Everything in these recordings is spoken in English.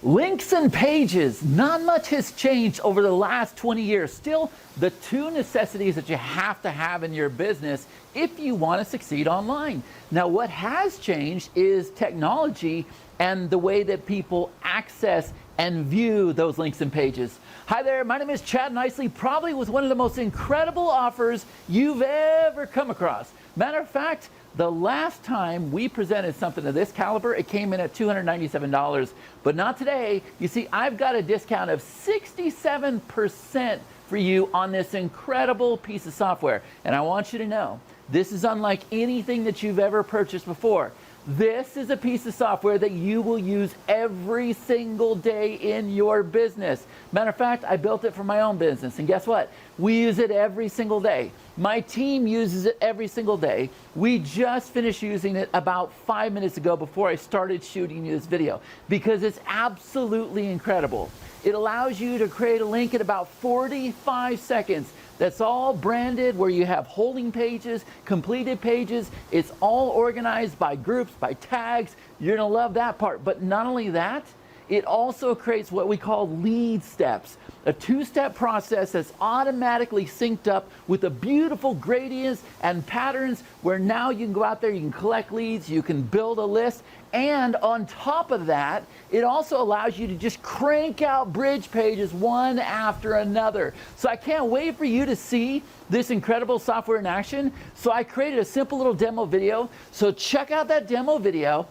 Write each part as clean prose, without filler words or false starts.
Links and pages, not much has changed over the last 20 years. Still, the two necessities that you have to have in your business if you want to succeed online. Now, what has changed is technology and the way that people access and view those links and pages. Hi there, my name is Chad Nicely, probably with one of the most incredible offers you've ever come across. Matter of fact, the last time we presented something of this caliber, it came in at $297, but not today. You see, I've got a discount of 67% for you on this incredible piece of software. And I want you to know, this is unlike anything that you've ever purchased before. This is a piece of software that you will use every single day in your business. Matter of fact, I built it for my own business, and guess what? We use it every single day. My team uses it every single day. We just finished using it about 5 minutes ago before I started shooting you this video because it's absolutely incredible. It allows you to create a link in about 45 seconds. That's all branded, where you have holding pages, completed pages. It's all organized by groups, by tags. You're gonna love that part. But not only that, it also creates what we call lead steps, a two-step process that's automatically synced up with the beautiful gradients and patterns where now you can go out there, you can collect leads, you can build a list, and on top of that, it also allows you to just crank out bridge pages one after another. So I can't wait for you to see this incredible software in action. So I created a simple little demo video. So check out that demo video,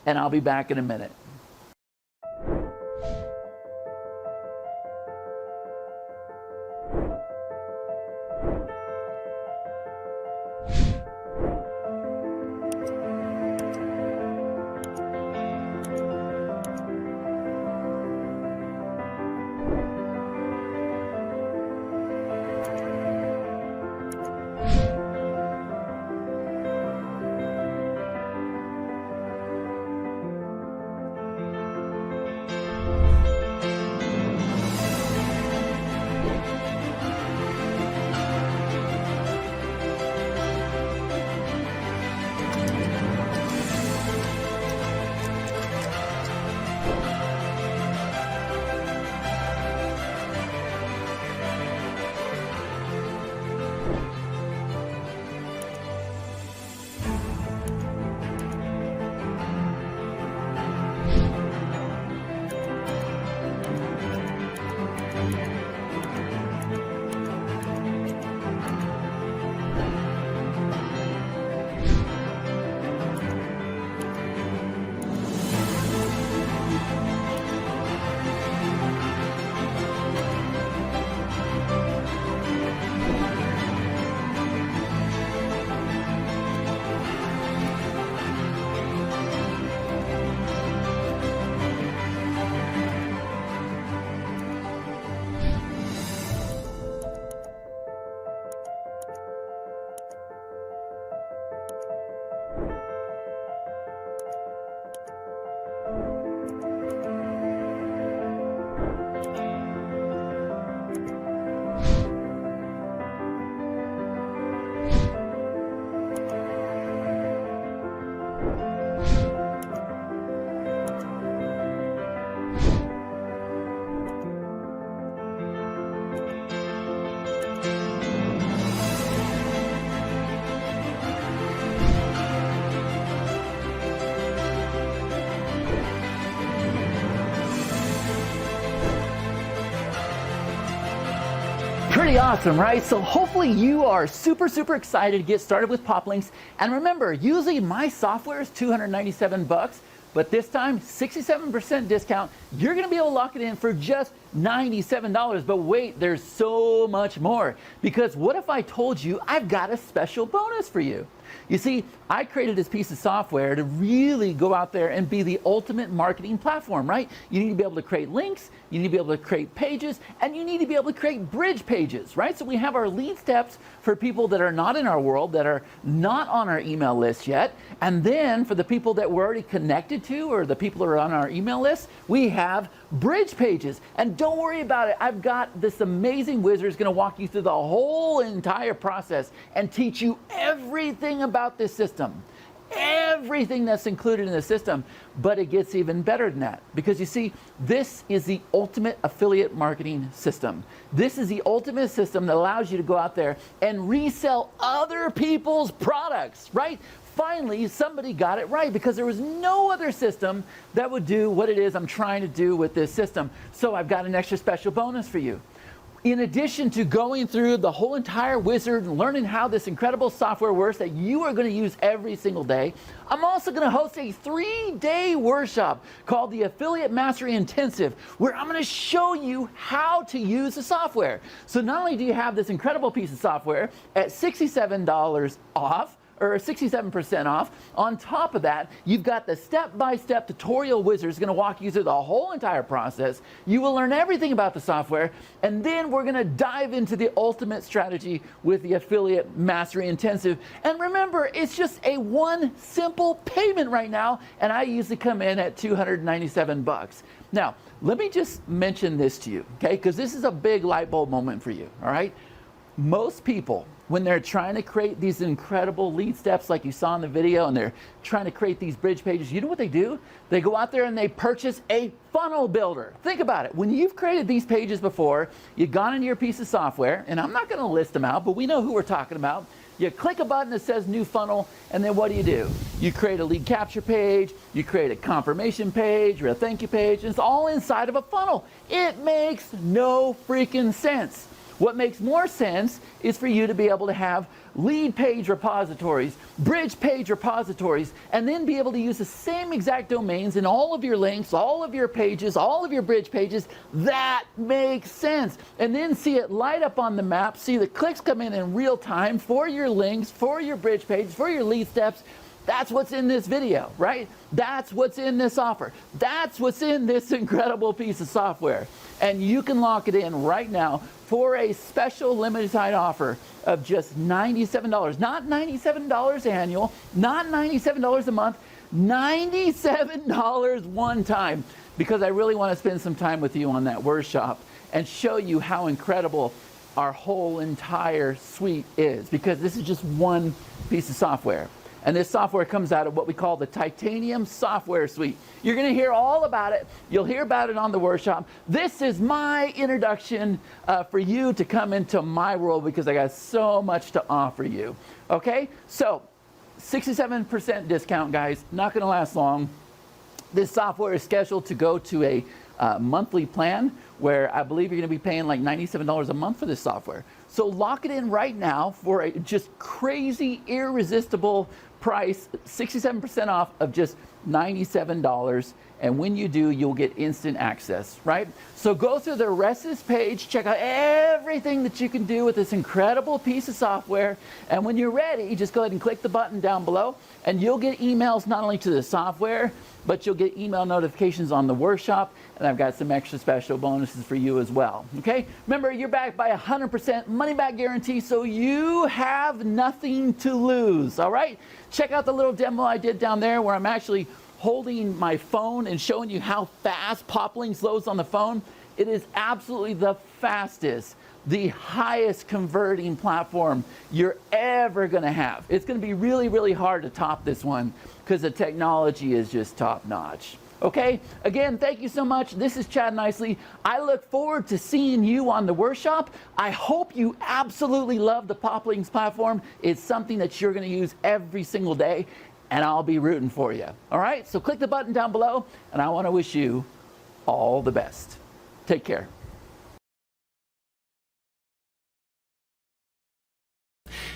and I'll be back in a minute. Pretty awesome, right? So hopefully you are super excited to get started with Poplinks. And remember, usually my software is $297, but this time 67% discount. You're gonna be able to lock it in for just $97. But wait, there's so much more. Because what if I told you I've got a special bonus for you? You see, I created this piece of software to really go out there and be the ultimate marketing platform, right? You need to be able to create links, you need to be able to create pages, and you need to be able to create bridge pages, right? So we have our lead steps for people that are not in our world, that are not on our email list yet. And then for the people that we're already connected to, or the people that are on our email list, we have bridge pages. And don't worry about it. I've got this amazing wizard who's going to walk you through the whole entire process and teach you everything about this system. everything that's included in the system, but it gets even better than that. Because you see, this is the ultimate affiliate marketing system. This is the ultimate system that allows you to go out there and resell other people's products, right? Finally, somebody got it right, because there was no other system that would do what it is I'm trying to do with this system. So I've got an extra special bonus for you. In addition to going through the whole entire wizard and learning how this incredible software works that you are going to use every single day, I'm also going to host a 3-day workshop called the Affiliate Mastery Intensive, where I'm going to show you how to use the software. So not only do you have this incredible piece of software at $67 off, or 67% off. On top of that, you've got the step-by-step tutorial wizard that's going to walk you through the whole entire process. You will learn everything about the software, and then we're going to dive into the ultimate strategy with the Affiliate Mastery Intensive. And remember, it's just a one simple payment right now, and I usually come in at $297. Now, let me just mention this to you, okay? Because this is a big light bulb moment for you, all right? Most people, when they're trying to create these incredible lead steps like you saw in the video, and they're trying to create these bridge pages, you know what they do? They go out there and they purchase a funnel builder. Think about it. When you've created these pages before, you've gone into your piece of software, and I'm not going to list them out, but we know who we're talking about. You click a button that says new funnel, and then what do? You create a lead capture page, you create a confirmation page, or a thank you page, and it's all inside of a funnel. It makes no freaking sense. What makes more sense is for you to be able to have lead page repositories, bridge page repositories, and then be able to use the same exact domains in all of your links, all of your pages, all of your bridge pages. That makes sense. And then see it light up on the map, see the clicks come in real time for your links, for your bridge pages, for your lead steps. That's what's in this video, right? That's what's in this offer. That's what's in this incredible piece of software. And you can lock it in right now for a special limited time offer of just $97. Not $97 annual, not $97 a month, $97 one time. Because I really want to spend some time with you on that workshop and show you how incredible our whole entire suite is. Because this is just one piece of software. And this software comes out of what we call the Titanium Software Suite. You're going to hear all about it. You'll hear about it on the workshop. This is my introduction for you to come into my world, because I got so much to offer you. Okay? So, 67% discount, guys. Not going to last long. This software is scheduled to go to a monthly plan, where I believe you're going to be paying like $97 a month for this software. So lock it in right now for a just crazy, irresistible price, 67% off of just $97. And when you do, you'll get instant access, right? So go through the rest of this page, check out everything that you can do with this incredible piece of software. And when you're ready, just go ahead and click the button down below, and you'll get emails not only to the software, but you'll get email notifications on the workshop. And I've got some extra special bonuses for you as well, okay? Remember, you're backed by 100% money-back guarantee, so you have nothing to lose, all right? Check out the little demo I did down there, where I'm actually holding my phone and showing you how fast Poplinks loads on the phone. It is absolutely the fastest, the highest converting platform you're ever going to have. It's going to be really, really hard to top this one, because the technology is just top notch. Okay, again, thank you so much. This is Chad Nicely. I look forward to seeing you on the workshop. I hope you absolutely love the Poplinks platform. It's something that you're going to use every single day, and I'll be rooting for you. All right, so click the button down below, and I want to wish you all the best. Take care.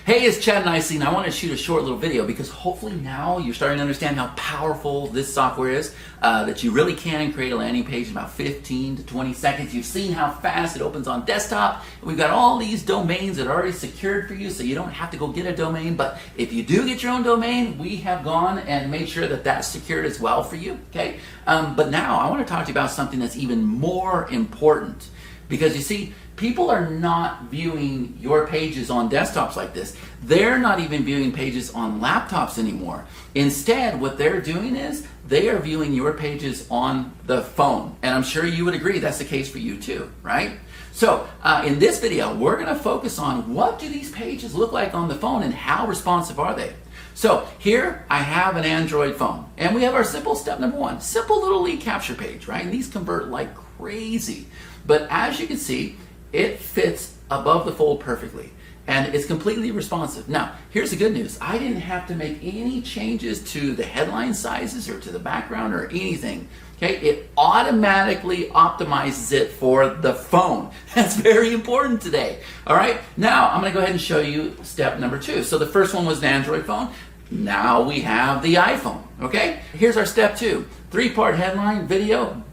Hey, it's Chad Nicely, and I want to shoot a short little video, because hopefully now you're starting to understand how powerful this software is, that you really can create a landing page in about 15 to 20 seconds. You've seen how fast it opens on desktop. We've got all these domains that are already secured for you, so you don't have to go get a domain. But if you do get your own domain, we have gone and made sure that that's secured as well for you, okay? But now I want to talk to you about something that's even more important, because you see, people are not viewing your pages on desktops like this. They're not even viewing pages on laptops anymore. Instead, what they're doing is they are viewing your pages on the phone. And I'm sure you would agree that's the case for you too, right? So in this video, we're going to focus on what do these pages look like on the phone, and how responsive are they? So here I have an Android phone, and we have our simple step number one, simple little lead capture page, right? And these convert like crazy. But as you can see, it fits above the fold perfectly, and it's completely responsive. Now, here's the good news. I didn't have to make any changes to the headline sizes or to the background or anything. Okay, it automatically optimizes it for the phone. That's very important today. All right, now I'm gonna go ahead and show you step number two. So the first one was an Android phone. Now we have the iPhone, okay? Here's our step two. 3-part headline, video,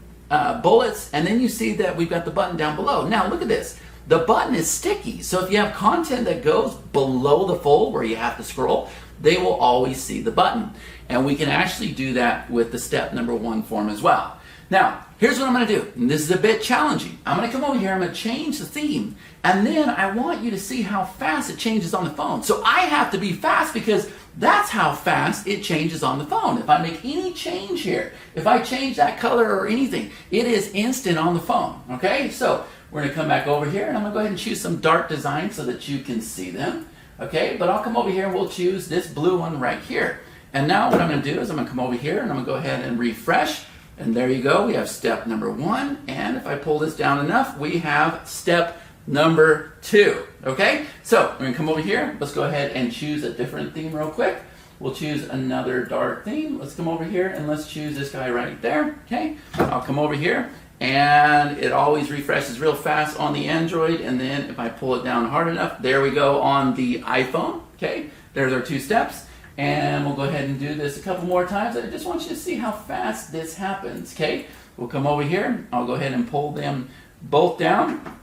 bullets, and then you see that we've got the button down below. Now look at this. The button is sticky, so if you have content that goes below the fold where you have to scroll, they will always see the button. And we can actually do that with the step number one form as well. Now, here's what I'm gonna do, and this is a bit challenging. I'm gonna come over here, I'm gonna change the theme, and then I want you to see how fast it changes on the phone. So I have to be fast because that's how fast it changes on the phone. If I make any change here, if I change that color or anything, it is instant on the phone, okay? So we're gonna come back over here, and I'm gonna go ahead and choose some dark designs so that you can see them, okay? But I'll come over here and we'll choose this blue one right here. And now what I'm gonna do is I'm gonna come over here and I'm gonna go ahead and refresh. And there you go, we have step number one. And if I pull this down enough, we have step number two, okay? So we're gonna come over here. Let's go ahead and choose a different theme real quick. We'll choose another dark theme. Let's come over here and let's choose this guy right there, okay? I'll come over here and it always refreshes real fast on the Android. And then if I pull it down hard enough, there we go on the iPhone, okay? There's our two steps. And we'll go ahead and do this a couple more times. I just want you to see how fast this happens, okay? We'll come over here. I'll go ahead and pull them both down.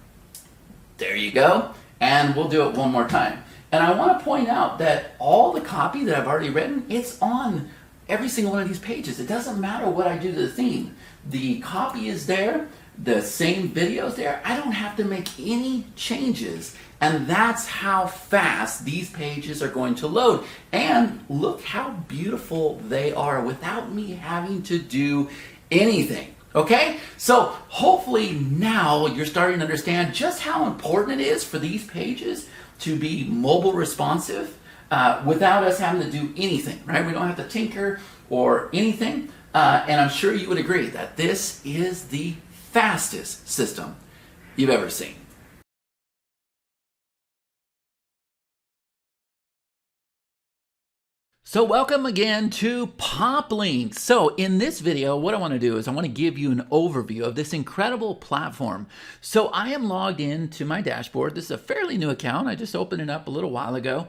There you go. And we'll do it one more time. And I want to point out that all the copy that I've already written, it's on every single one of these pages. It doesn't matter what I do to the theme. The copy is there. The same video's there. I don't have to make any changes. And that's how fast these pages are going to load. And look how beautiful they are without me having to do anything. Okay? So hopefully now you're starting to understand just how important it is for these pages to be mobile responsive without us having to do anything, right? We don't have to tinker or anything. And I'm sure you would agree that this is the fastest system you've ever seen. So welcome again to Poplinks. So in this video, what I want to do is I want to give you an overview of this incredible platform. So I am logged into my dashboard. This is a fairly new account. I just opened it up a little while ago.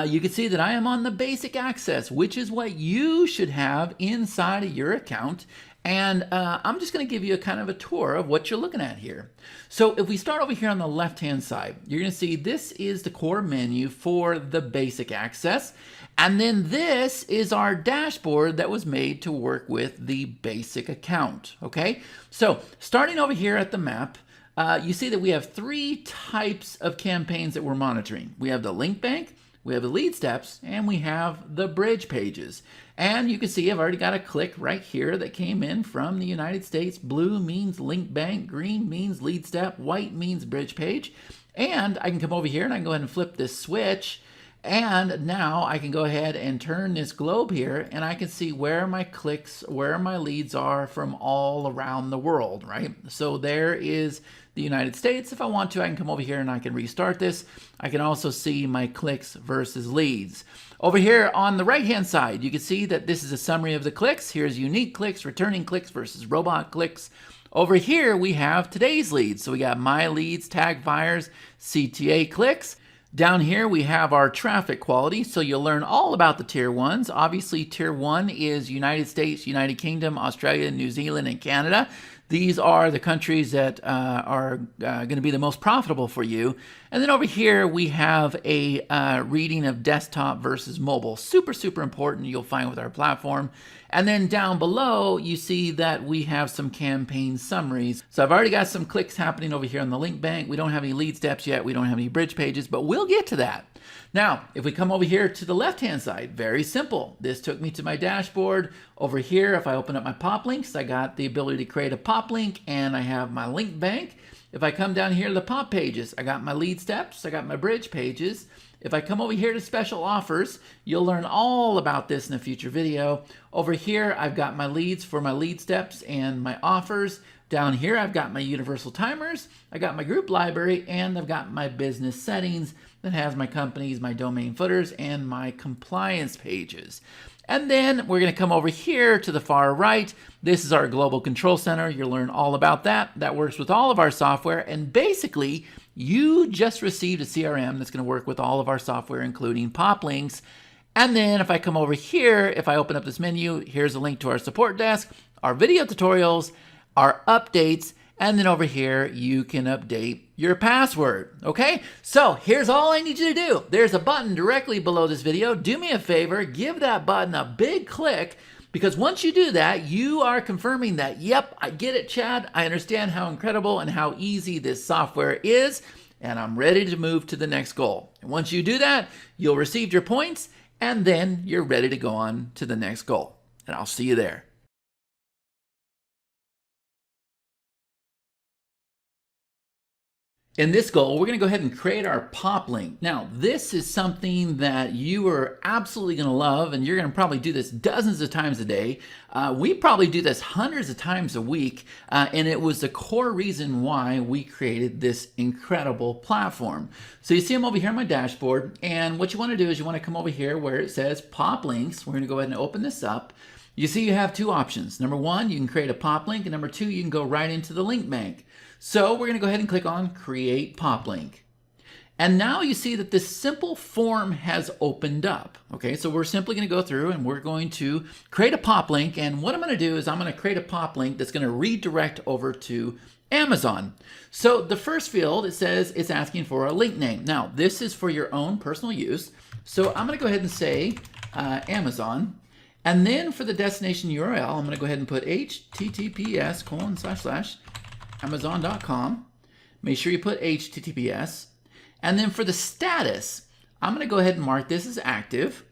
You can see that I am on the basic access, which is what you should have inside of your account. And I'm just going to give you a kind of a tour of what you're looking at here. So if we start over here on the left-hand side, you're going to see this is the core menu for the basic access. And then this is our dashboard that was made to work with the basic account, okay? So starting over here at the map, you see that we have 3 types of campaigns that we're monitoring. We have the link bank, we have the lead steps, and we have the bridge pages. And you can see I've already got a click right here that came in from the United States. Blue means link bank, green means lead step, white means bridge page. And I can come over here and I can go ahead and flip this switch. And now I can go ahead and turn this globe here and I can see where my clicks, where my leads are from all around the world, right? So there is the United States. If I want to, I can come over here and I can restart this. I can also see my clicks versus leads. Over here on the right-hand side, you can see that this is a summary of the clicks. Here's unique clicks, returning clicks versus robot clicks. Over here, we have today's leads. So we got my leads, tag buyers, CTA clicks. Down here, we have our traffic quality, so you'll learn all about the tier 1s. Obviously, tier 1 is United States, United Kingdom, Australia, New Zealand, and Canada. These are the countries that are going to be the most profitable for you. And then over here, we have a reading of desktop versus mobile. Super, super important, you'll find with our platform. And then down below, you see that we have some campaign summaries. So I've already got some clicks happening over here on the link bank. We don't have any lead steps yet. We don't have any bridge pages, but we'll get to that. Now, if we come over here to the left-hand side, very simple. This took me to my dashboard. Over here, if I open up my Poplinks, I got the ability to create a Poplink, and I have my link bank. If I come down here to the pop pages, I got my lead steps, I got my bridge pages, If I come over here to special offers, you'll learn all about this in a future video. Over here, I've got my leads for my lead steps and my offers. Down here, I've got my universal timers, I got my group library, and I've got my business settings that has my companies, my domain footers, and my compliance pages. And then we're going to come over here to the far right. This is our global control center. You'll learn all about that. That works with all of our software. And basically, you just received a CRM that's going to work with all of our software, including Poplinks. And then if I come over here, if I open up this menu, here's a link to our support desk, our video tutorials, our updates, and then over here, you can update your password, okay? So here's all I need you to do. There's a button directly below this video. Do me a favor, give that button a big click, because once you do that, you are confirming that, yep, I get it, Chad. I understand how incredible and how easy this software is, and I'm ready to move to the next goal. And once you do that, you'll receive your points, and then you're ready to go on to the next goal. And I'll see you there. In this goal, we're going to go ahead and create our Poplink. Now, this is something that you are absolutely going to love, and you're going to probably do this dozens of times a day. We probably do this hundreds of times a week, and it was the core reason why we created this incredible platform. So you see I'm over here on my dashboard, and what you want to do is you want to come over here where it says Poplinks. We're going to go ahead and open this up. You see you have two options. Number one, you can create a Poplink, and number two, you can go right into the link bank. So we're going to go ahead and click on Create Poplink. And now you see that this simple form has opened up. Okay, so we're simply going to go through and we're going to create a Poplink. And what I'm going to do is I'm going to create a Poplink that's going to redirect over to Amazon. So the first field, it says it's asking for a link name. Now, this is for your own personal use. So I'm going to go ahead and say Amazon. And then for the destination URL, I'm going to go ahead and put https://amazon.com. Make sure you put HTTPS. And then for the status, I'm going to go ahead and mark this as active.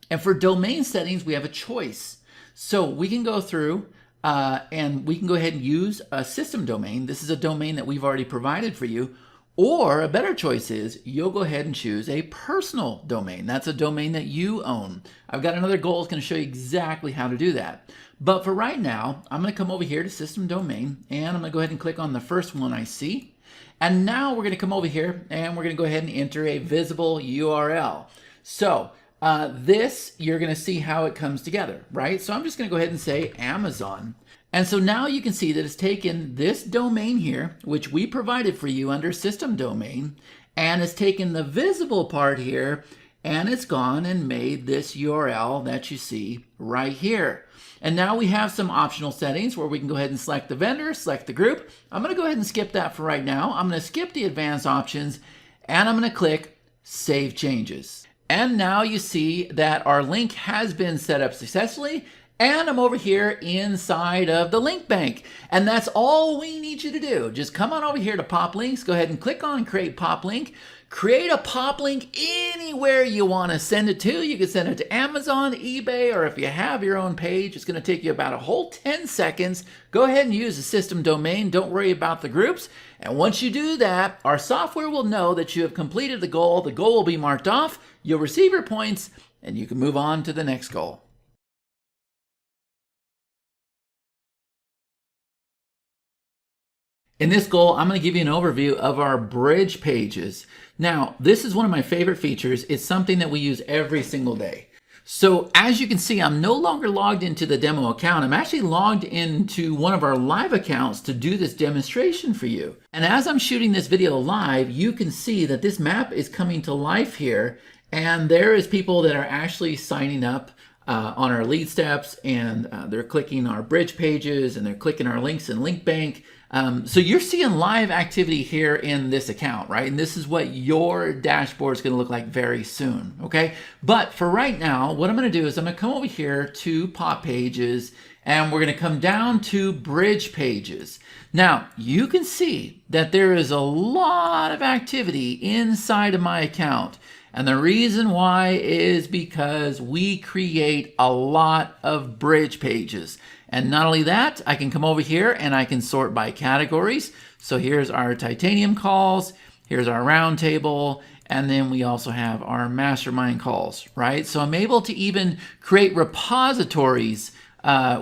And for domain settings, we have a choice. So we can go through and we can go ahead and use a system domain. This is a domain that we've already provided for you. Or a better choice is you'll go ahead and choose a personal domain. That's a domain that you own. I've got another goal that's going to show you exactly how to do that. But for right now, I'm going to come over here to system domain, and I'm going to go ahead and click on the first one I see. And now we're going to come over here and we're going to go ahead and enter a visible URL. So this, you're going to see how it comes together, right? So I'm just going to go ahead and say Amazon. And so now you can see that it's taken this domain here, which we provided for you under system domain, and it's taken the visible part here, and it's gone and made this URL that you see right here. And now we have some optional settings where we can go ahead and select the vendor, select the group. I'm going to go ahead and skip that for right now. I'm going to skip the advanced options, and I'm going to click Save Changes. And now you see that our link has been set up successfully. And I'm over here inside of the link bank. And that's all we need you to do. Just come on over here to Poplinks. Go ahead and click on Create Poplink. Create a Poplink anywhere you want to send it to. You can send it to Amazon, eBay, or if you have your own page, it's going to take you about a whole 10 seconds. Go ahead and use the system domain. Don't worry about the groups. And once you do that, our software will know that you have completed the goal. The goal will be marked off. You'll receive your points, and you can move on to the next goal. In this goal, I'm going to give you an overview of our bridge pages. Now, this is one of my favorite features. It's something that we use every single day. So as you can see, I'm no longer logged into the demo account. I'm actually logged into one of our live accounts to do this demonstration for you. And as I'm shooting this video live, you can see that this map is coming to life here. And there is people that are actually signing up on our lead steps, and they're clicking our bridge pages, and they're clicking our links in link bank. So you're seeing live activity here in this account, right? And this is what your dashboard is going to look like very soon, okay? But for right now, what I'm going to do is I'm going to come over here to Pop Pages, and we're going to come down to Bridge Pages. Now, you can see that there is a lot of activity inside of my account. And the reason why is because we create a lot of bridge pages. And not only that, I can come over here and I can sort by categories. So here's our titanium calls, here's our round table, And then we also have our mastermind calls, right? So I'm able to even create repositories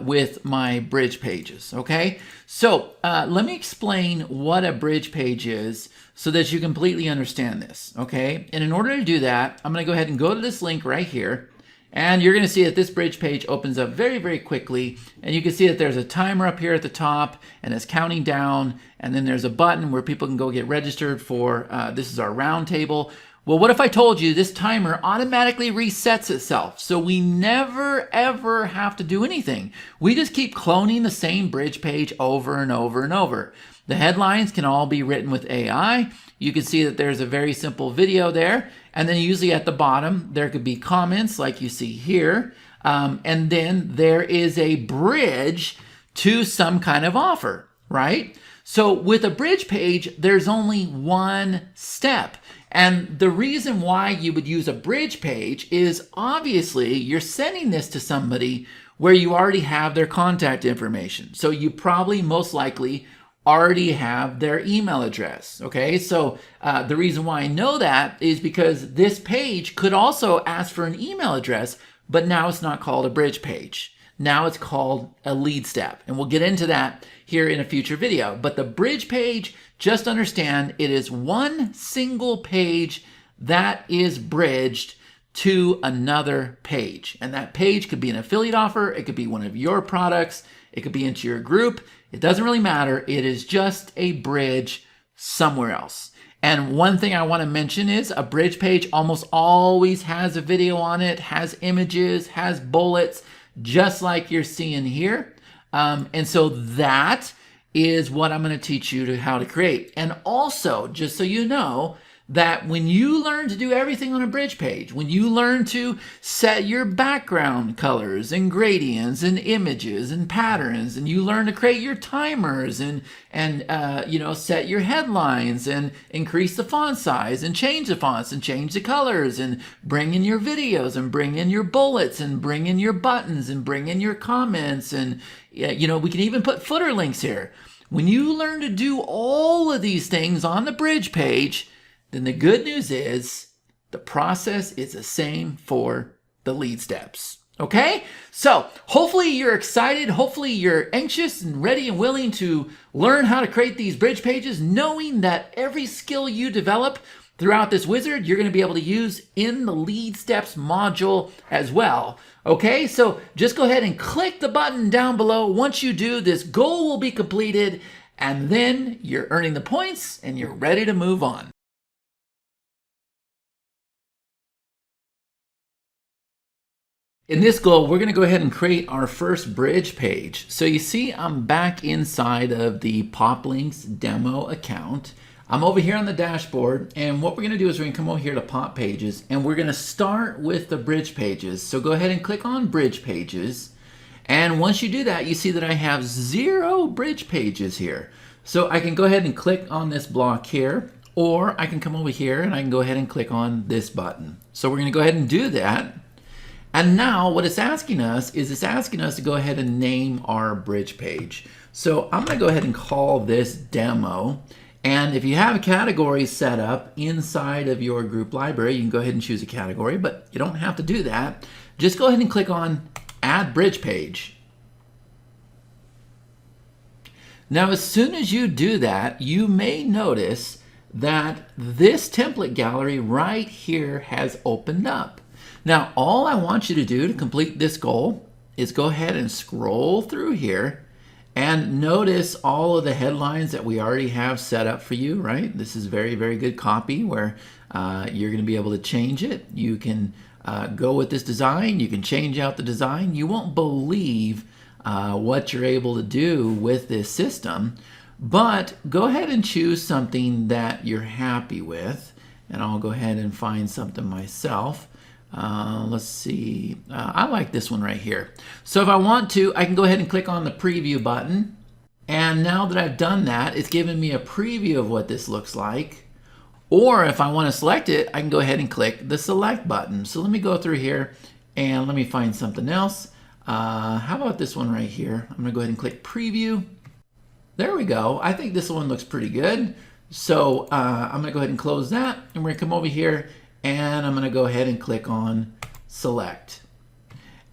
with my bridge pages, okay? So let me explain what a bridge page is so that you completely understand this, okay? And in order to do that, I'm gonna go ahead and go to this link right here, and you're gonna see that this bridge page opens up very, very quickly, and you can see that there's a timer up here at the top, and it's counting down, and then there's a button where people can go get registered for, this is our round table. Well, what if I told you this timer automatically resets itself? So we never, ever have to do anything. We just keep cloning the same bridge page over and over and over. The headlines can all be written with AI. You can see that there's a very simple video there. And then usually at the bottom, there could be comments like you see here. And then there is a bridge to some kind of offer, right? So with a bridge page, there's only one step. And the reason why you would use a bridge page is obviously you're sending this to somebody where you already have their contact information. So you probably most likely already have their email address, okay? So the reason why I know that is because this page could also ask for an email address, but now it's not called a bridge page. Now it's called a lead step, and we'll get into that here in a future video. But the bridge page, just understand it is one single page that is bridged to another page. And that page could be an affiliate offer, it could be one of your products, it could be into your group. It doesn't really matter. It is just a bridge somewhere else. And one thing I want to mention is a bridge page almost always has a video on it, has images, has bullets, just like you're seeing here. And so that is what I'm going to teach you how to create. And also, just so you know, that when you learn to do everything on a bridge page, when you learn to set your background colors and gradients and images and patterns, and you learn to create your timers and you know, set your headlines and increase the font size and change the fonts and change the colors and bring in your videos and bring in your bullets and bring in your buttons and bring in your comments, and you know, we can even put footer links here. When you learn to do all of these things on the bridge page, then the good news is the process is the same for the lead steps. Okay? So hopefully you're excited. Hopefully you're anxious and ready and willing to learn how to create these bridge pages, knowing that every skill you develop throughout this wizard, you're going to be able to use in the lead steps module as well. Okay? So just go ahead and click the button down below. Once you do, this goal will be completed, and then you're earning the points and you're ready to move on. In this goal, we're going to go ahead and create our first bridge page. So you see I'm back inside of the Poplinks demo account. I'm over here on the dashboard, and what we're going to do is we're going to come over here to Pop Pages, and we're going to start with the bridge pages. So go ahead and click on Bridge Pages, and once you do that, you see that I have 0 bridge pages here. So I can go ahead and click on this block here, or I can come over here and I can go ahead and click on this button. So we're going to go ahead and do that. And now what it's asking us is it's asking us to go ahead and name our bridge page. So I'm going to go ahead and call this demo. And if you have a category set up inside of your group library, you can go ahead and choose a category, but you don't have to do that. Just go ahead and click on Add Bridge Page. Now, as soon as you do that, you may notice that this template gallery right here has opened up. Now, all I want you to do to complete this goal is go ahead and scroll through here and notice all of the headlines that we already have set up for you, right? This is very, very good copy where you're going to be able to change it. You can go with this design. You can change out the design. You won't believe what you're able to do with this system, but go ahead and choose something that you're happy with, and I'll go ahead and find something myself. Let's see, I like this one right here. So if I want to, I can go ahead and click on the preview button, and now that I've done that, it's giving me a preview of what this looks like. Or if I want to select it, I can go ahead and click the select button. So let me go through here and let me find something else. How about this one right here? I'm gonna go ahead and click preview. There we go. I think this one looks pretty good. So I'm gonna go ahead and close that, and we're gonna come over here and I'm gonna go ahead and click on select.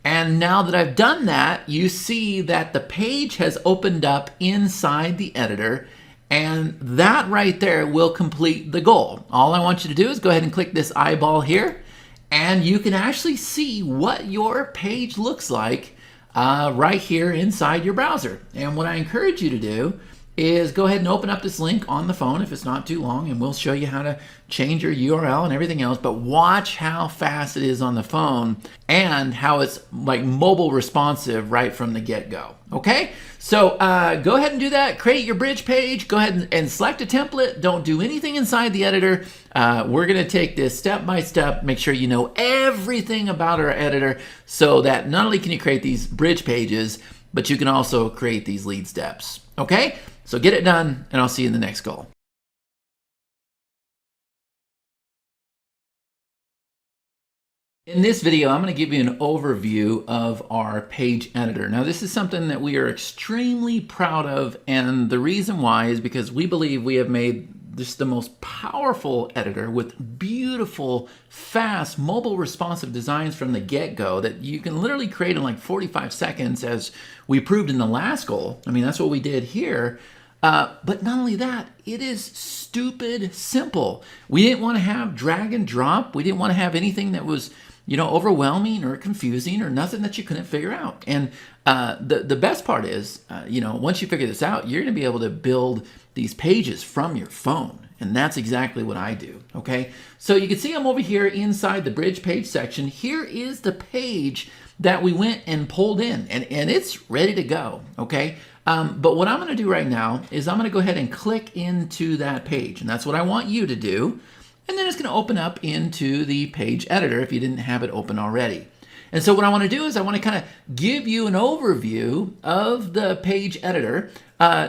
And now that I've done that, you see that the page has opened up inside the editor, and that right there will complete the goal. All I want you to do is go ahead and click this eyeball here, and you can actually see what your page looks like right here inside your browser. And what I encourage you to do is go ahead and open up this link on the phone if it's not too long, and we'll show you how to change your URL and everything else. But watch how fast it is on the phone and how it's like mobile responsive right from the get-go. Okay, so go ahead and do that. Create your bridge page. Go ahead and select a template. Don't do anything inside the editor. We're going to take this step by step. Make sure you know everything about our editor so that not only can you create these bridge pages, but you can also create these lead steps. Okay, so get it done, and I'll see you in the next goal. In this video, I'm going to give you an overview of our page editor. Now, this is something that we are extremely proud of, and the reason why is because we believe we have made this the most powerful editor with beautiful, fast, mobile responsive designs from the get-go that you can literally create in like 45 seconds, as we proved in the last goal. I mean, that's what we did here. But not only that, it is stupid simple. We didn't want to have drag and drop. We didn't want to have anything that was, you know, overwhelming or confusing or nothing that you couldn't figure out. And the best part is, you know, once you figure this out, you're going to be able to build these pages from your phone. And that's exactly what I do, okay? So you can see I'm over here inside the bridge page section. Here is the page that we went and pulled in, and it's ready to go, okay? But what I'm going to do right now is I'm going to go ahead and click into that page, and that's what I want you to do. And then it's going to open up into the page editor if you didn't have it open already. And so what I want to do is I want to kind of give you an overview of the page editor,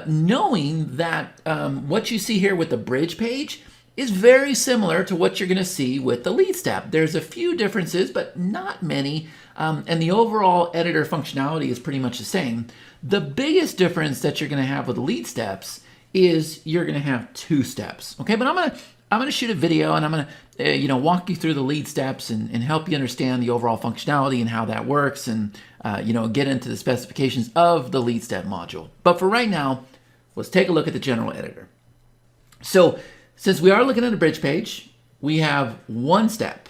knowing that what you see here with the bridge page is very similar to what you're going to see with the lead step. There's a few differences, but not many, and the overall editor functionality is pretty much the same. The biggest difference that you're going to have with the lead steps is you're going to have two steps. Okay, but I'm going to shoot a video, and I'm going to you know, walk you through the lead steps and help you understand the overall functionality and how that works, and you know, get into the specifications of the lead step module. But for right now, let's take a look at the general editor. So since we are looking at a bridge page, we have one step,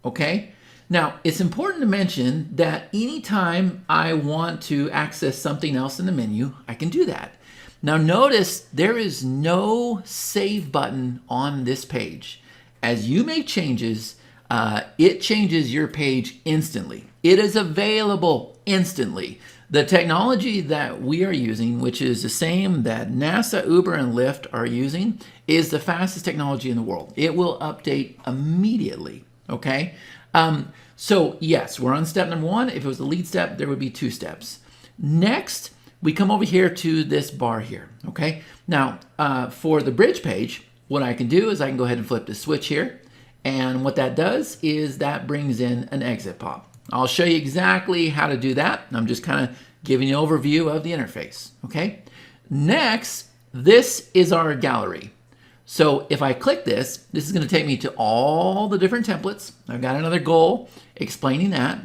okay? Now, it's important to mention that anytime I want to access something else in the menu, I can do that. Now notice there is no save button on this page. As you make changes, it changes your page instantly. It is available instantly. The technology that we are using, which is the same that NASA, Uber, and Lyft are using, is the fastest technology in the world. It will update immediately, okay? So yes, we're on step number one. If it was the lead step, there would be two steps. Next, we come over here to this bar here, okay? Now, for the bridge page, what I can do is I can go ahead and flip the switch here, and what that does is that brings in an exit pop. I'll show you exactly how to do that. I'm just kind of giving you an overview of the interface, okay? Next, this is our gallery. So if I click this is going to take me to all the different templates. I've got another goal explaining that.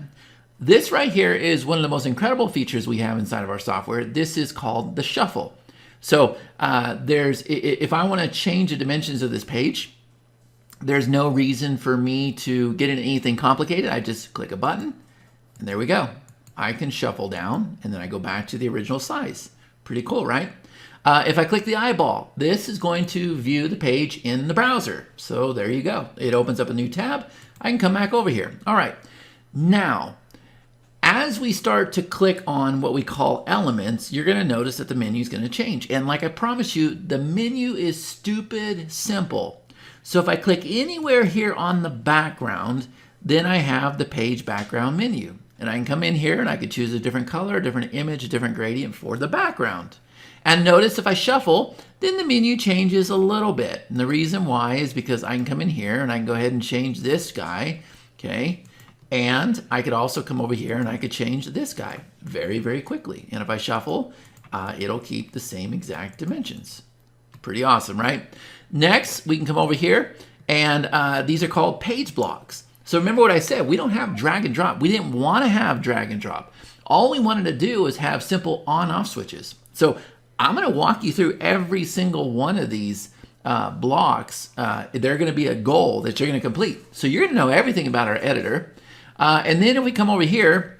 This right here is one of the most incredible features we have inside of our software. This is called the shuffle. So if I want to change the dimensions of this page, there's no reason for me to get into anything complicated. I just click a button, and there we go. I can shuffle down, and then I go back to the original size. Pretty cool, right? If I click the eyeball, this is going to view the page in the browser. So there you go. It opens up a new tab. I can come back over here. All right. Now, as we start to click on what we call elements, you're going to notice that the menu is going to change. And like I promised you, the menu is stupid simple. So if I click anywhere here on the background, then I have the page background menu. And I can come in here and I could choose a different color, a different image, a different gradient for the background. And notice if I shuffle, then the menu changes a little bit. And the reason why is because I can come in here and I can go ahead and change this guy, okay? And I could also come over here and I could change this guy very, very quickly. And if I shuffle, it'll keep the same exact dimensions. Pretty awesome, right? Next, we can come over here, and these are called page blocks. So remember what I said, we don't have drag and drop. We didn't want to have drag and drop. All we wanted to do was have simple on-off switches. So I'm going to walk you through every single one of these blocks. They're going to be a goal that you're going to complete. So you're going to know everything about our editor. And then if we come over here,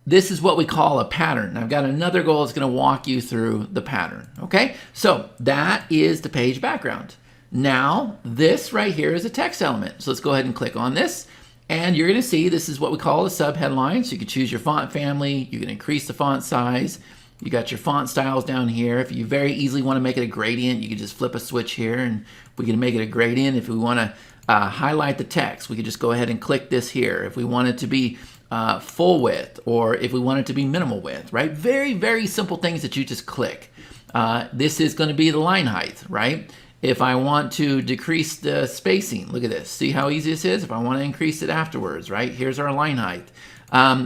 this is what we call a pattern. I've got another goal that's going to walk you through the pattern. Okay, so that is the page background. Now, this right here is a text element. So let's go ahead and click on this. And you're going to see this is what we call a subheadline. So you can choose your font family. You can increase the font size. You got your font styles down here. If you very easily want to make it a gradient, you can just flip a switch here and we can make it a gradient. If we want to highlight the text, we can just go ahead and click this here. If we want it to be full width, or if we want it to be minimal width, right? Very, very simple things that you just click. This is going to be the line height, right? If I want to decrease the spacing, look at this. See how easy this is? If I want to increase it afterwards, right? Here's our line height.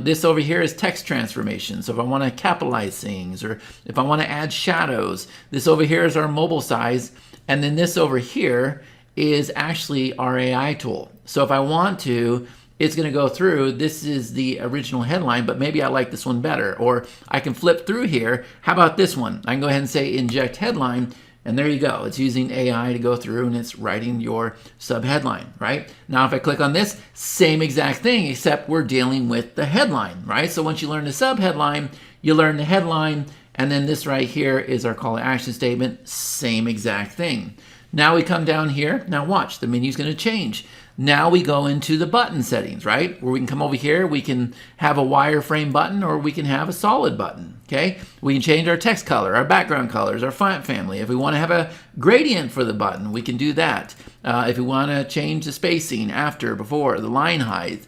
This over here is text transformation. So if I want to capitalize things, or if I want to add shadows, this over here is our mobile size. And then this over here is actually our AI tool. So if I want to, it's going to go through, this is the original headline, but maybe I like this one better. Or I can flip through here. How about this one? I can go ahead and say inject headline. And there you go. It's using AI to go through and it's writing your subheadline, right? Now, if I click on this, same exact thing, except we're dealing with the headline, right? So once you learn the subheadline, you learn the headline, and then this right here is our call to action statement, same exact thing. Now we come down here. Now watch, the menu's going to change. Now we go into the button settings, right? Where we can come over here, we can have a wireframe button or we can have a solid button, okay? We can change our text color, our background colors, our font family. If we want to have a gradient for the button, we can do that. If we want to change the spacing after, before, the line height,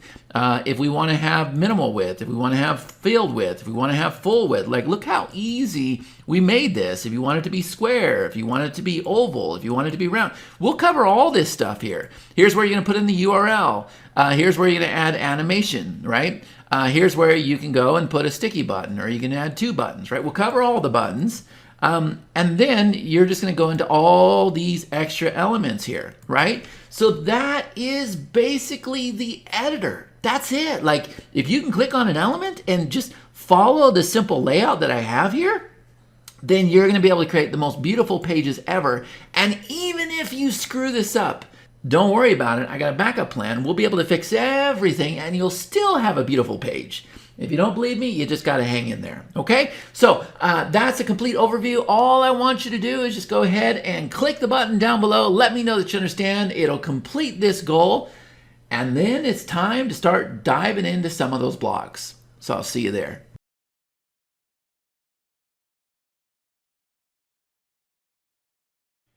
if we want to have minimal width, if we want to have field width, if we want to have full width, like look how easy we made this. If you want it to be square, if you want it to be oval, if you want it to be round, we'll cover all this stuff here. Here's where you're going to put in the URL. Here's where you're going to add animation, right? Here's where you can go and put a sticky button, or you can add 2 buttons, right? We'll cover all the buttons. And then you're just going to go into all these extra elements here, right? So that is basically the editor. That's it. Like if you can click on an element and just follow the simple layout that I have here, then you're going to be able to create the most beautiful pages ever. And even if you screw this up, don't worry about it. I got a backup plan. We'll be able to fix everything and you'll still have a beautiful page. If you don't believe me, you just got to hang in there. Okay, so that's a complete overview. All I want you to do is just go ahead and click the button down below. Let me know that you understand. It'll complete this goal. And then it's time to start diving into some of those blocks. So I'll see you there.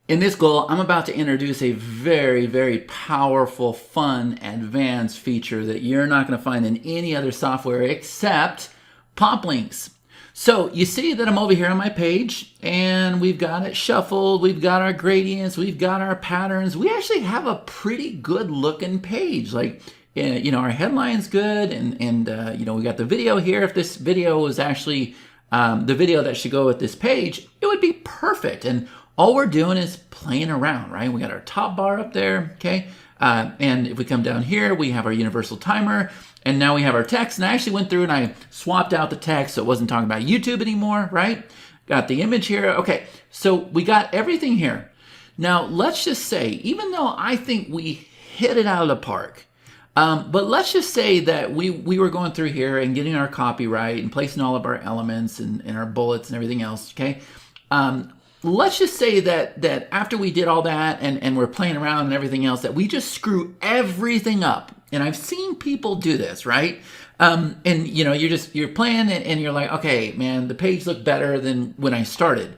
In this goal, I'm about to introduce a very, very powerful, fun, advanced feature that you're not going to find in any other software except Poplinks. So you see that I'm over here on my page and we've got it shuffled, we've got our gradients, we've got our patterns. We actually have a pretty good looking page. Like, you know, our headline's good and you know, we got the video here. If this video was actually the video that should go with this page, it would be perfect. And all we're doing is playing around, right? We got our top bar up there, okay? And if we come down here, we have our universal timer, and now we have our text. And I actually went through and I swapped out the text so it wasn't talking about YouTube anymore, right? Got the image here. Okay, so we got everything here. Now, let's just say, even though I think we hit it out of the park, but let's just say that we were going through here and getting our copy right and placing all of our elements and our bullets and everything else, okay? Let's just say that after we did all that and we're playing around and everything else, that we just screw everything up. And I've seen people do this, right? And you know, you're playing and you're like, okay, man, the page looked better than when I started.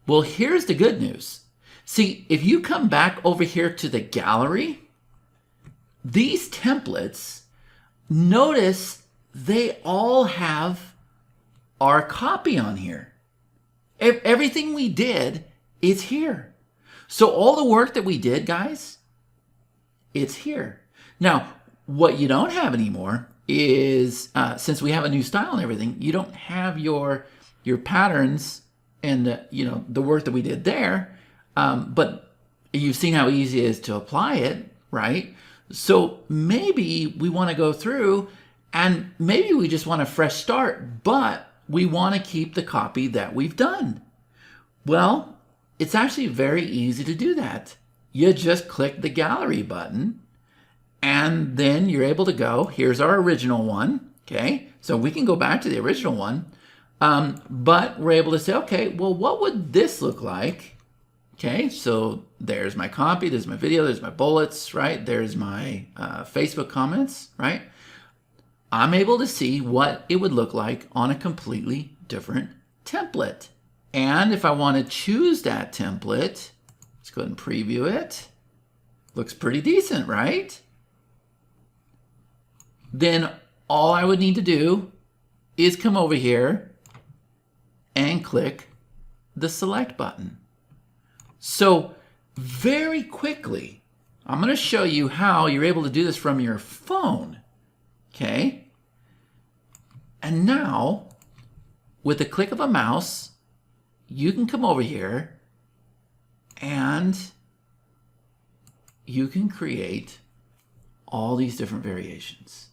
Well, here's the good news. See, if you come back over here to the gallery, these templates, notice they all have our copy on here. Everything we did is here. So all the work that we did, guys, it's here. Now, what you don't have anymore is, since we have a new style and everything, you don't have your patterns and you know, the work that we did there. But you've seen how easy it is to apply it, right? So maybe we want to go through and maybe we just want a fresh start, but we want to keep the copy that we've done. Well, it's actually very easy to do that. You just click the gallery button and then you're able to go, here's our original one, okay? So we can go back to the original one, but we're able to say, okay, well, what would this look like? Okay, so there's my copy, there's my video, there's my bullets, right? There's my Facebook comments, right? I'm able to see what it would look like on a completely different template. And if I want to choose that template, let's go ahead and preview it. Looks pretty decent, right? Then all I would need to do is come over here and click the select button. So very quickly, I'm going to show you how you're able to do this from your phone. Okay. And now, with the click of a mouse, you can come over here and you can create all these different variations.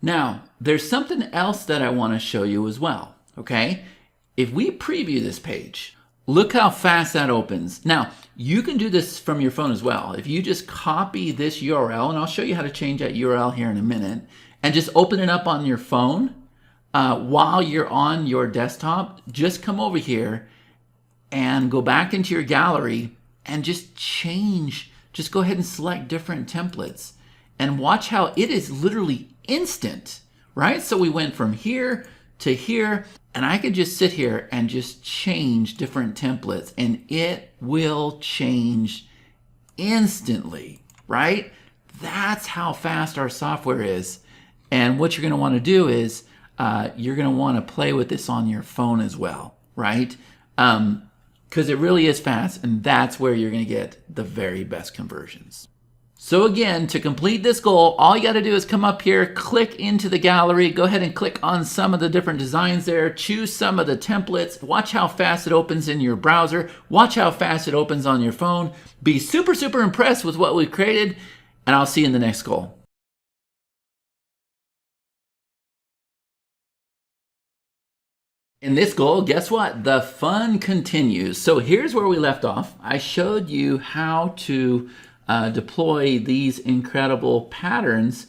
Now, there's something else that I want to show you as well. Okay. If we preview this page, look how fast that opens. Now, you can do this from your phone as well. If you just copy this URL, and I'll show you how to change that URL here in a minute, and just open it up on your phone while you're on your desktop, just come over here and go back into your gallery and just change. Just go ahead and select different templates and watch how it is literally instant, right? So we went from here to here, and I could just sit here and just change different templates and it will change instantly, right? That's how fast our software is. And what you're going to want to do is you're going to want to play with this on your phone as well, right? Because it really is fast, and that's where you're going to get the very best conversions. So again, to complete this goal, all you got to do is come up here, click into the gallery, go ahead and click on some of the different designs there, choose some of the templates, watch how fast it opens in your browser, watch how fast it opens on your phone, be super, super impressed with what we've created, and I'll see you in the next goal. In this goal, guess what? The fun continues. So here's where we left off. I showed you how to deploy these incredible patterns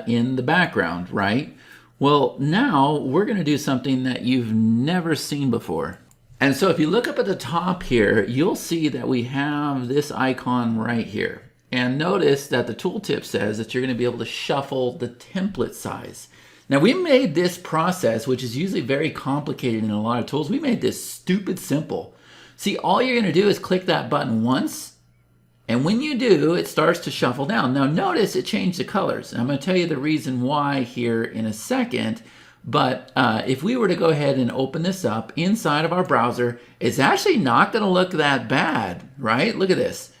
in the background, right? Well, now we're going to do something that you've never seen before. And so if you look up at the top here, you'll see that we have this icon right here. And notice that the tooltip says that you're going to be able to shuffle the template size. Now we made this process, which is usually very complicated in a lot of tools, we made this stupid simple. See, all you're going to do is click that button once, and when you do, it starts to shuffle down. Now notice it changed the colors, and I'm going to tell you the reason why here in a second, but if we were to go ahead and open this up inside of our browser, it's actually not going to look that bad, right? Look at this.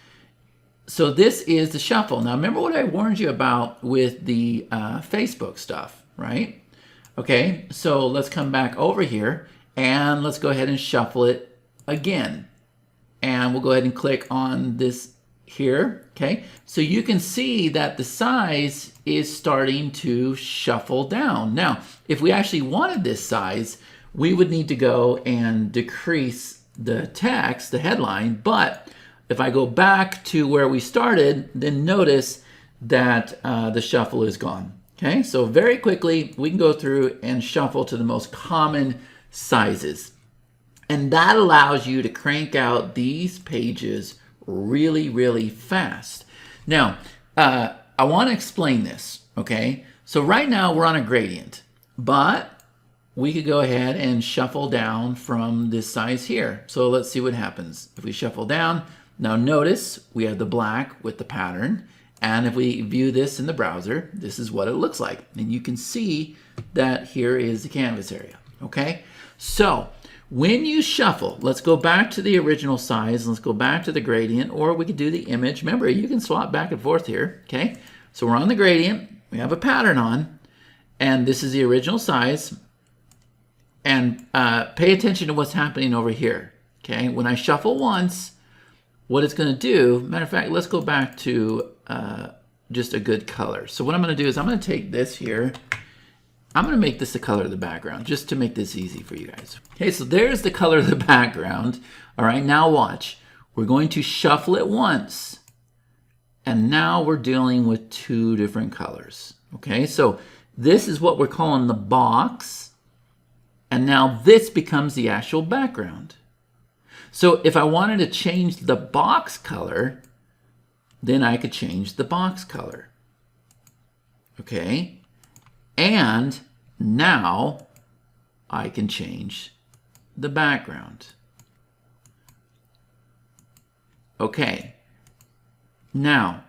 So this is the shuffle. Now remember what I warned you about with the Facebook stuff, right? Okay, so let's come back over here and let's go ahead and shuffle it again. And we'll go ahead and click on this here, okay? So you can see that the size is starting to shuffle down. Now, if we actually wanted this size, we would need to go and decrease the text, the headline, but if I go back to where we started, then notice that the shuffle is gone. Okay, so very quickly, we can go through and shuffle to the most common sizes. And that allows you to crank out these pages really, really fast. Now, I want to explain this, okay? So right now, we're on a gradient, but we could go ahead and shuffle down from this size here. So let's see what happens. If we shuffle down, now notice we have the black with the pattern. And if we view this in the browser, this is what it looks like. And you can see that here is the canvas area, okay? So when you shuffle, let's go back to the original size. Let's go back to the gradient, or we could do the image. Remember, you can swap back and forth here, okay? So we're on the gradient. We have a pattern on, and this is the original size. And pay attention to what's happening over here, okay? When I shuffle once, what it's going to do, matter of fact, let's go back to just a good color. So what I'm going to do is I'm going to take this here. I'm going to make this the color of the background just to make this easy for you guys. Okay, so there's the color of the background. All right, now watch. We're going to shuffle it once. And now we're dealing with two different colors. Okay, so this is what we're calling the box. And now this becomes the actual background. So if I wanted to change the box color, then I could change the box color. Okay, and now I can change the background. Okay, now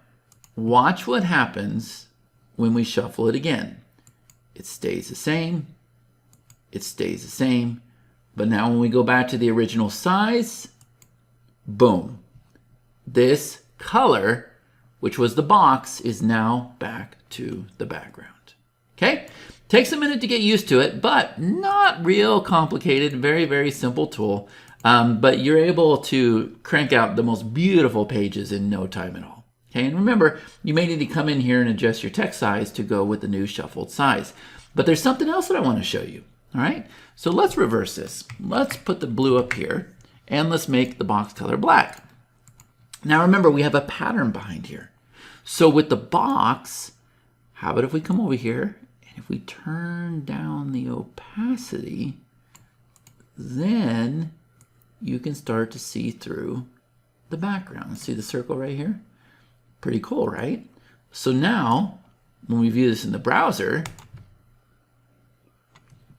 watch what happens when we shuffle it again. It stays the same, it stays the same, but now when we go back to the original size, boom, this color, which was the box, is now back to the background. Okay? Takes a minute to get used to it, but not real complicated. Very, very simple tool. But you're able to crank out the most beautiful pages in no time at all. Okay? And remember, you may need to come in here and adjust your text size to go with the new shuffled size. But there's something else that I want to show you. All right? So let's reverse this. Let's put the blue up here, and let's make the box color black. Now remember, we have a pattern behind here. So with the box, how about if we come over here, and if we turn down the opacity, then you can start to see through the background. See the circle right here? Pretty cool, right? So now, when we view this in the browser,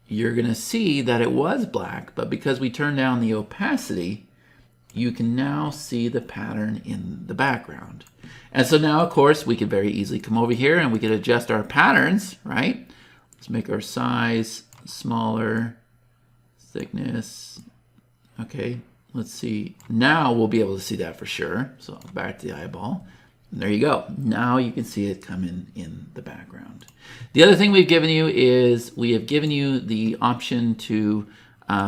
you're going to see that it was black, but because we turned down the opacity, you can now see the pattern in the background. And so now, of course, we can very easily come over here and we can adjust our patterns, right? Let's make our size smaller, thickness. Okay, let's see. Now we'll be able to see that for sure. So back to the eyeball. And there you go. Now you can see it come in the background. The other thing we've given you is we have given you the option to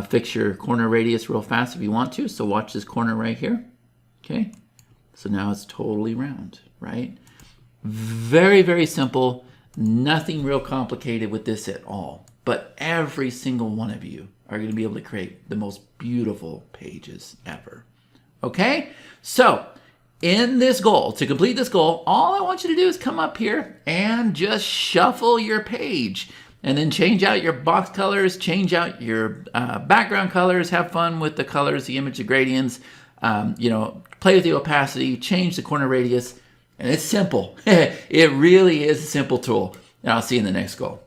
fix your corner radius real fast if you want to. So watch this corner right here. Okay. So now it's totally round, right? Very, very simple. Nothing real complicated with this at all. But every single one of you are going to be able to create the most beautiful pages ever. Okay? So in this goal, to complete this goal, all I want you to do is come up here and just shuffle your page. And then change out your box colors, change out your background colors, have fun with the colors, the image, the gradients, play with the opacity, change the corner radius, and it's simple. It really is a simple tool. And I'll see you in the next goal.